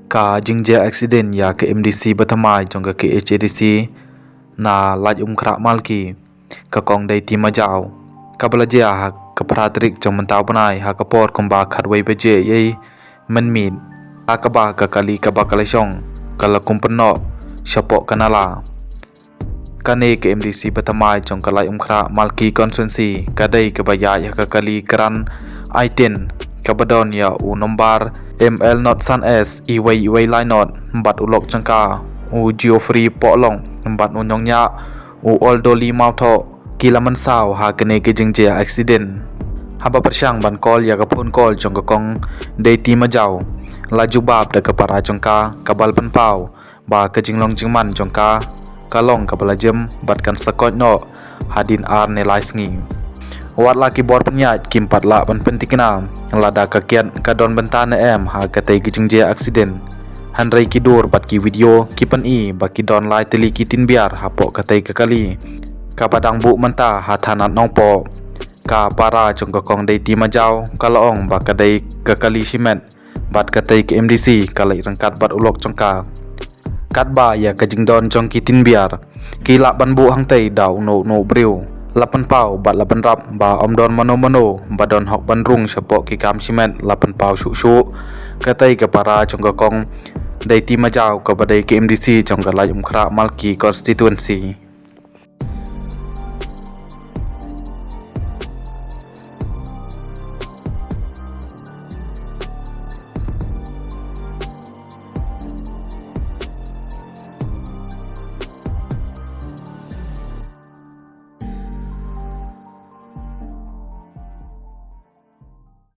ka jingja accident ya ke MDC Batamai jong ke HADC na laj kra malki ka kong dai ti majau ka belaja ha ka pratrik jong mentau banai ha ka por komba khatwei beje ye menmin ha ka ba ka kali ka ba kalashong kala kumpenno shapok kanala kane ke MDC Batamai jong ka laj kra malki konsensi kadai ka baya ya ka kali kran aiten kabadon ya u nombar ML not san s iway line not bat ulok changka u geoffrey polong bat u nyongnya u oldoli mautho kilaman saw ha kene ke jingje accident haba persyang ban call ya kapun call jong kong dei ti majau laju bab da kapara jongka kabal penpau ba ke jinglong jingman jongka kalong kabala jem bat kan sakot no hadin ar nelai sngi wat laki bor penyat kim patla ban pentikna lada kakian kadon bentana em ha katai gijingje accident hanrai kidur bat ki video kipan i baki don lai teli kitin biar hapo katai kakali kapadang bu menta ha thanat nongpo ka para jong kong dei ti majau kalaong ba kadai kakali simet bat katai ke MDC kalai rangkat bat ulok jongka kat ba ya kajingdon jong kitin biar kila ban bu hangtai dau no briu lapan pau bat lapan rap ba omdon mano badon hok bandrung sapok ki kam simet lapan pau su katai ke para jong kong dai ti majau ka badai ke MDC jong ka lai kra malki constituency